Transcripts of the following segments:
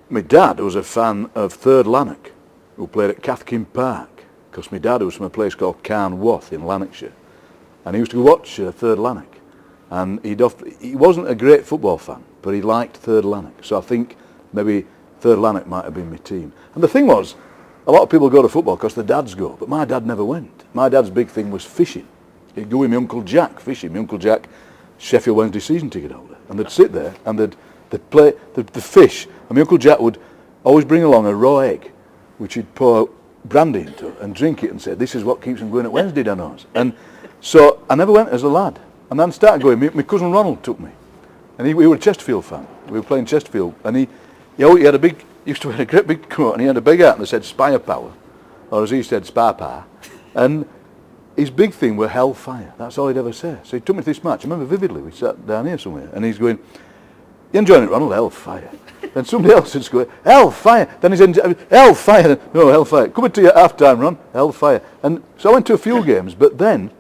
my dad was a fan of Third Lanark, who played at Cathkin Park, because my dad was from a place called Carnwath in Lanarkshire, and he used to watch Third Lanark, and he wasn't a great football fan, but he liked Third Lanark, so I think maybe Third Lanark might have been my team. And the thing was, a lot of people go to football because their dads go, but my dad never went. My dad's big thing was fishing. He'd go with my Uncle Jack fishing. My Uncle Jack, Sheffield Wednesday season ticket holder, and they'd sit there and they'd play the fish, and my Uncle Jack would always bring along a raw egg, which he'd pour brandy into and drink it and say, this is what keeps him going at Wednesday dinners. And so I never went as a lad. And then I started going. My cousin Ronald took me, and he was a Chesterfield fan. We were playing Chesterfield, and he used to wear a great big coat, and he had a big hat that said Spire Power, or as he said, Spire Power. And his big thing were hellfire. That's all he'd ever say. So he took me to this match. I remember vividly. We sat down here somewhere, and he's going, "You enjoying it, Ronald? Hellfire." Then somebody else would go, "Hellfire." Then he's hellfire. No, hellfire. Coming to you at half time, Ron. Hellfire. And so I went to a few games, but then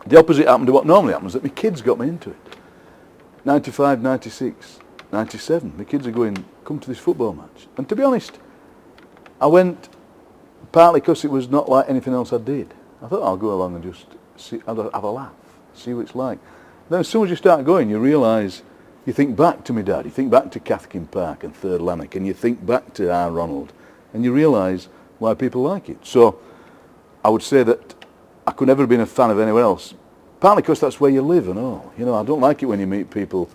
the opposite happened to what normally happens, that my kids got me into it. 95, 96, 97. My kids are going, "Come to this football match." And to be honest, I went partly because it was not like anything else I did. I thought I'll go along and just see, have a laugh, see what it's like. Then as soon as you start going, you realise, you think back to my dad, you think back to Cathkin Park and Third Lanark, and you think back to our Ronald, and you realise why people like it. So I would say that I could never have been a fan of anyone else, partly because that's where you live and all. You know, I don't like it when you meet people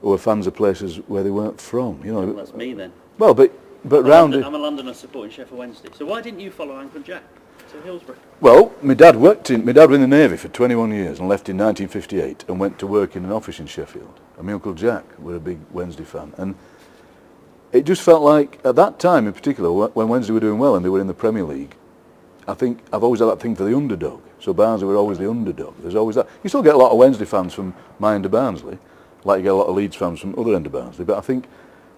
who are fans of places where they weren't from. You know, well, that's me then. Well, but round I'm a Londoner supporting Sheffield Wednesday. So why didn't you follow Uncle Jack to Hillsborough? Well, my dad was in the Navy for 21 years and left in 1958 and went to work in an office in Sheffield. And my Uncle Jack was a big Wednesday fan. And it just felt like, at that time in particular, when Wednesday were doing well and they were in the Premier League, I think I've always had that thing for the underdog. So Barnsley were always the underdog. There's always that. You still get a lot of Wednesday fans from my end of Barnsley, like you get a lot of Leeds fans from other end of Barnsley. But I think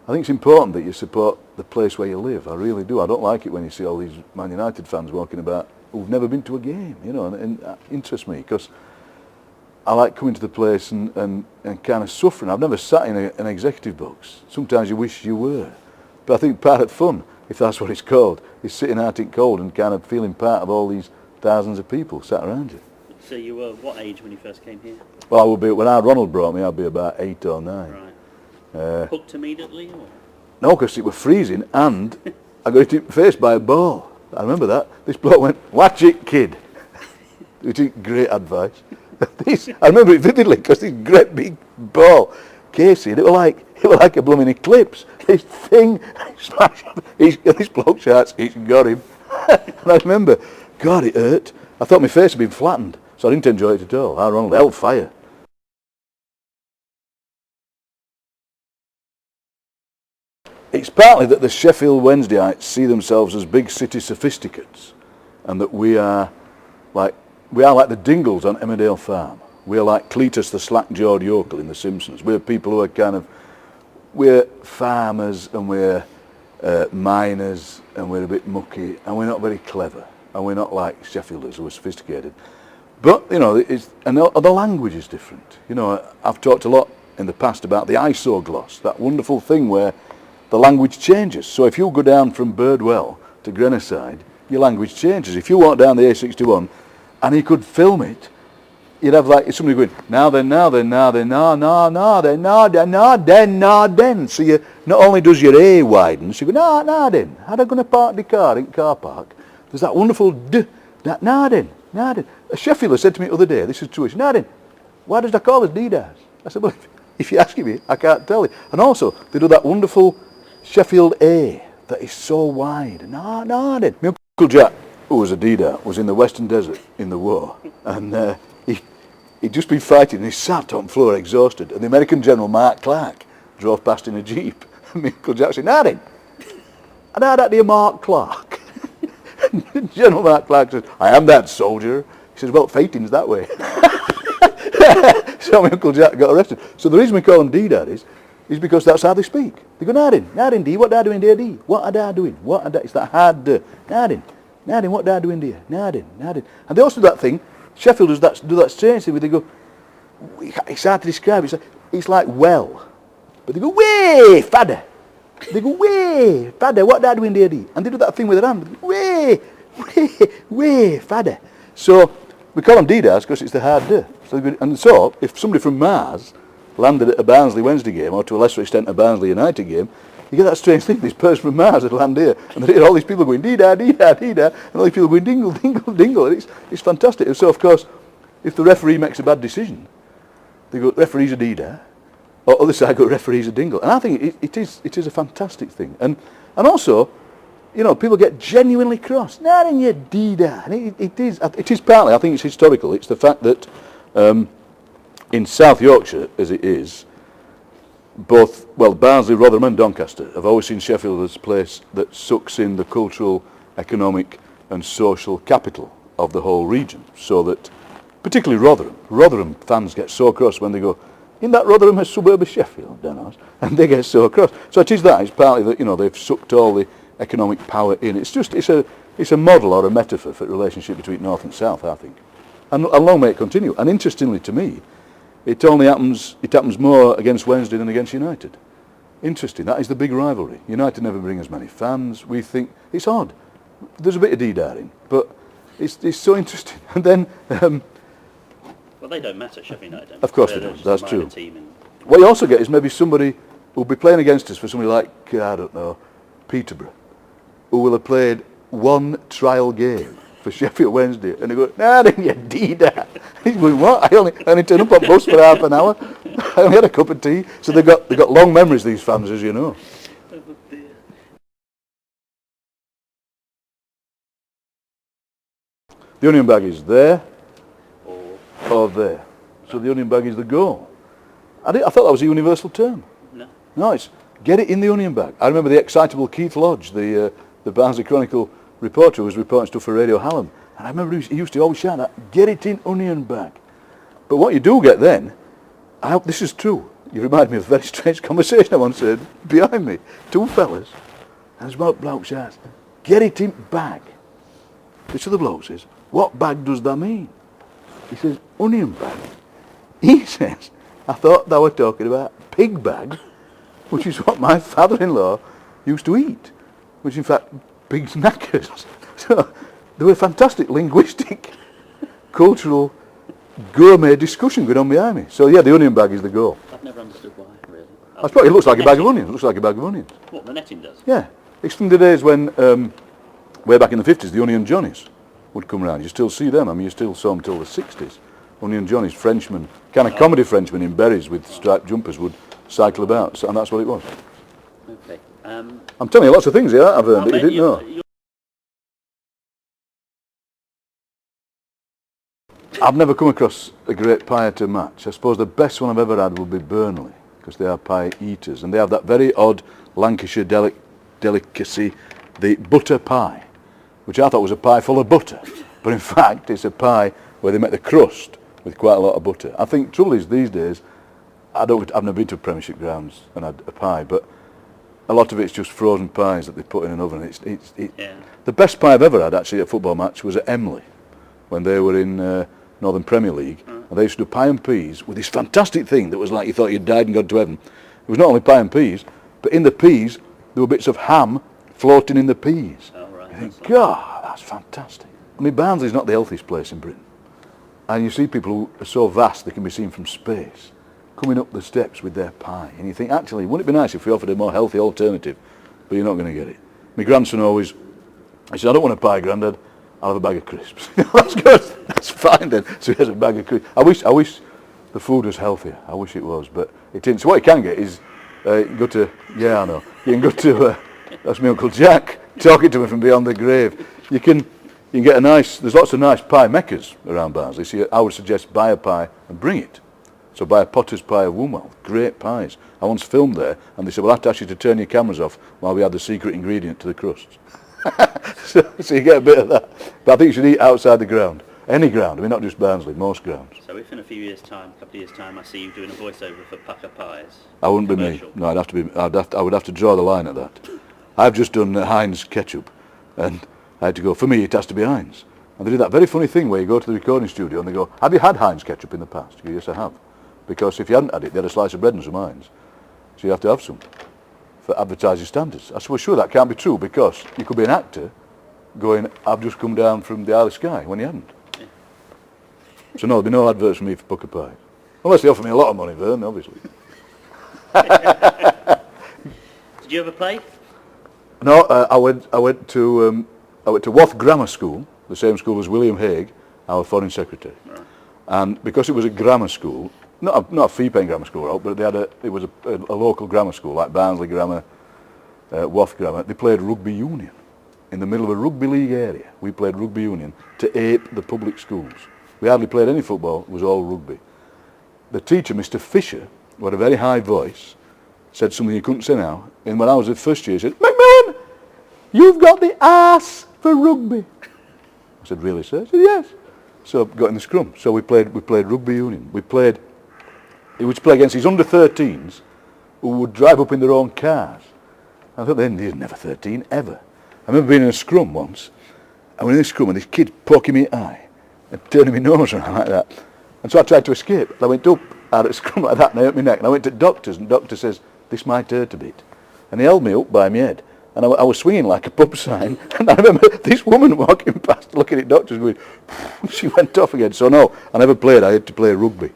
it's important that you support the place where you live. I really do. I don't like it when you see all these Man United fans walking about who've never been to a game, you know, and that interests me because I like coming to the place and kind of suffering. I've never sat in an executive box. Sometimes you wish you were. But I think part of fun, if that's what it's called, is sitting out in cold and kind of feeling part of all these thousands of people sat around you. So you were what age when you first came here? Well, I would be, when Ronald brought me, I'd be about 8 or 9. Right. Hooked immediately? Or? No, because it was freezing and I got hit in the face by a ball. I remember that. This bloke went, "Watch it, kid." Which is great advice. I remember it vividly because this great big ball, Casey, and it was like a blooming eclipse. This thing smashed. This bloke's heart, it's got him. And I remember, God, it hurt. I thought my face had been flattened, so I didn't enjoy it at all. Ronald, hellfire. It's partly that the Sheffield Wednesdayites see themselves as big city sophisticates, and that we are like the dingles on Emmerdale Farm. We are like Cletus the slack-jawed yokel in The Simpsons. We're people who are we're farmers and we're miners and we're a bit mucky and we're not very clever and we're not like Sheffielders who are sophisticated. But, you know, the language is different. You know, I've talked a lot in the past about the isogloss, that wonderful thing where the language changes. So if you go down from Birdwell to Grenoside, your language changes. If you walk down the A61 and he could film it, you'd have like somebody going, now then, now then, now then, now then, now then, now then. So you, not only does your A widen, so you go, now then, how are they going to park the car in car park? There's that wonderful now then. A Sheffielder said to me the other day, this is true, he said, now then, why does they call us daars? I said, well, if you're asking me, I can't tell you. And also, they do that wonderful Sheffield A that is so wide. Now then. My Uncle Jack, who was a daar, was in the Western Desert in the war, and he'd just been fighting and he sat on the floor exhausted, and the American General Mark Clark drove past in a jeep, and my Uncle Jack said, now then, and how that dear Mark Clark? And General Mark Clark said, I am that soldier. He says, well, fighting's that way. So my Uncle Jack got arrested. So the reason we call them daar is because that's how they speak. They go, now then, D, what are doing there, D? What are they doing? It's that hard D. Now then, what are they doing there? Now then. And they also do that thing, Sheffielders do that strange thing where they go, it's hard to describe, it's like well. But they go, way, fadder. They go, way, father, what that doing there? And they do that thing with their hand. Way, father. So we call them daars because it's the hard day. So if somebody from Mars landed at a Barnsley Wednesday game, or to a lesser extent a Barnsley United game, you get that strange thing, this person from Mars would land here, and they hear all these people going dee-dar, dee-dar, dee-dar, and all these people going dingle, dingle, dingle, and it's fantastic. And so, of course, if the referee makes a bad decision, they go, referee's a dee-dar, or other side go, referee's a dingle. And I think it is a fantastic thing. And also, you know, people get genuinely cross. Not in your dee-dar. And it is partly, I think it's historical. It's the fact that in South Yorkshire, as it is, both, well, Barnsley, Rotherham and Doncaster have always seen Sheffield as a place that sucks in the cultural, economic and social capital of the whole region. So that, particularly Rotherham fans get so cross when they go, in that Rotherham a suburb of Sheffield, and they get so cross. So it is that, it's partly that, you know, they've sucked all the economic power in. It's a model or a metaphor for the relationship between North and South, I think. And long may it continue. And interestingly to me, it happens more against Wednesday than against United. Interesting, that is the big rivalry. United never bring as many fans. We think, it's odd. There's a bit of dee-daring, but it's so interesting. And then... well, they don't matter, Sheffield United don't. Of course they don't, that's true. Team what you also get is maybe somebody who'll be playing against us for somebody like, I don't know, Peterborough, who will have played one trial game for Sheffield Wednesday, and they go, nah, then you dee-dar. He's going, what? I only turned up on bus for half an hour. I only had a cup of tea. So they've got long memories, these fans, as you know. The onion bag is there or there. So the onion bag is the goal. I thought that was a universal term. No, it's get it in the onion bag. I remember the excitable Keith Lodge, the Barnsley Chronicle reporter who was reporting stuff for Radio Hallam. And I remember he used to always shout that, get it in onion bag. But what you do get then, I hope this is true. You remind me of a very strange conversation I once heard behind me. Two fellas, and this bloke shouts, get it in bag. This other bloke says, what bag does that mean? He says, onion bag. He says, I thought they were talking about pig bag, which is what my father-in-law used to eat, which in fact, pig's knackers. So there were fantastic linguistic, cultural, gourmet discussion going on behind me. So yeah, the onion bag is the goal. I've never understood why, really. That's probably, it looks like a bag of onions. It looks like a bag of onions. What, the netting does? Yeah. It's from the days when, way back in the 50s, the Onion Johnnies would come round. You still see them. I mean, you still saw them till the 60s. Onion Johnnies, Frenchmen, kind of comedy Frenchmen in berries with striped jumpers would cycle about, and that's what it was. Okay. I'm telling you lots of things here I've heard that you didn't know. I've never come across a great pie-eater match. I suppose the best one I've ever had would be Burnley, because they are pie eaters, and they have that very odd Lancashire delicacy, the butter pie, which I thought was a pie full of butter, but in fact it's a pie where they make the crust with quite a lot of butter. I think trouble is these days, I've never been to Premiership grounds and had a pie, but a lot of it's just frozen pies that they put in an oven. Yeah. The best pie I've ever had actually at a football match was at Emley, when they were in Northern Premier League, and they used to do pie and peas with this fantastic thing that was like you thought you'd died and gone to heaven. It was not only pie and peas, but in the peas there were bits of ham floating in the peas. Oh, right. You think, God, that's fantastic. I mean, Barnsley's not the healthiest place in Britain, and you see people who are so vast they can be seen from space coming up the steps with their pie, and you think, actually, wouldn't it be nice if we offered a more healthy alternative? But you're not going to get it. My grandson always, he said, I don't want a pie, Grandad, I'll have a bag of crisps. That's good, that's fine then. So he has a bag of crisps. I wish the food was healthier, I wish it was, but it isn't. So what you can get is, you can go to, yeah I know, you can go to, that's my Uncle Jack, talking to me from beyond the grave. You can get a nice, there's lots of nice pie meccas around Barnsley, so I would suggest buy a pie and bring it. So buy a potter's pie of Woolwell, great pies. I once filmed there, and they said, we'll have to ask you to turn your cameras off while we add the secret ingredient to the crusts. so you get a bit of that. But I think you should eat outside the ground. Any ground, I mean not just Barnsley, most grounds. So if in a few years' time, a couple of years' time, I see you doing a voiceover for Pucker Pies. I wouldn't be me. No, I would have to draw the line at that. I've just done Heinz ketchup, and I had to go, for me it has to be Heinz. And they did that very funny thing where you go to the recording studio and they go, have you had Heinz ketchup in the past? You go, yes I have. Because if you hadn't had it, they had a slice of bread and some Heinz. So you have to have some. for advertising standards. I said, well, sure, that can't be true, because you could be an actor going, I've just come down from the Isle of Skye, when you hadn't. Yeah. So no, there'll be no adverts for me for Booker Pie. Unless they offer me a lot of money, Vernon, obviously. Did you ever play? No, I went to Wath Grammar School, the same school as William Hague, our Foreign Secretary. Right. And because it was a grammar school, not a fee-paying grammar school, right, but it was a local grammar school, like Barnsley Grammar, Wath Grammar. They played rugby union in the middle of a rugby league area. We played rugby union to ape the public schools. We hardly played any football, it was all rugby. The teacher, Mr. Fisher, who had a very high voice, said something he couldn't say now. And when I was at first year, he said, McMillan, you've got the arse for rugby. I said, really, sir? He said, yes. So I got in the scrum. So we played rugby union. He would play against his under-13s who would drive up in their own cars. I thought, they were never 13, ever. I remember being in a scrum once. I went in the scrum and this kid poking me eye and turning my nose around like that. And so I tried to escape. I went up out of the scrum like that and I hurt my neck. And I went to doctors and the doctor says, this might hurt a bit. And he held me up by my head. And I was swinging like a pub sign. And I remember this woman walking past looking at doctors going, she went off again. So no, I never played. I had to play rugby.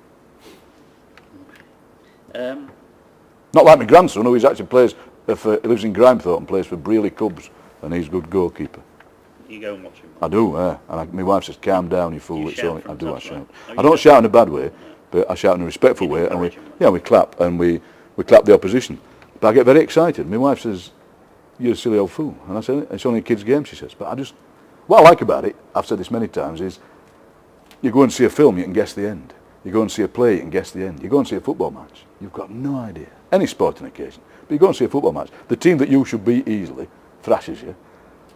Not like my grandson, who actually plays, he lives in Grimethorpe and plays for Brearley Cubs. And he's a good goalkeeper. You go and watch him? I do, yeah. And my wife says, calm down, you fool. You shout I do, I shout. Oh, I don't shout in a bad way, but I shout in a respectful way. And we clap, and we clap the opposition. But I get very excited. My wife says, you're a silly old fool. And I said, it's only a kid's game, she says. But what I like about it, I've said this many times, is you go and see a film, you can guess the end. You go and see a play, you can guess the end. You go and see a football match, you've got no idea. Any sporting occasion. But you go and see a football match. The team that you should beat easily thrashes you.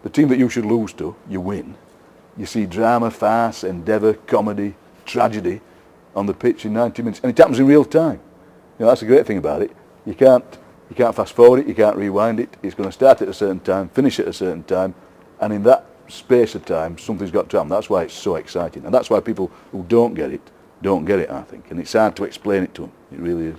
The team that you should lose to, you win. You see drama, farce, endeavour, comedy, tragedy on the pitch in 90 minutes. And it happens in real time. You know, that's the great thing about it. You can't fast forward it, you can't rewind it. It's going to start at a certain time, finish at a certain time, and in that space of time, something's got to happen. That's why it's so exciting. And that's why people who don't get it, I think. And it's hard to explain it to them. It really is.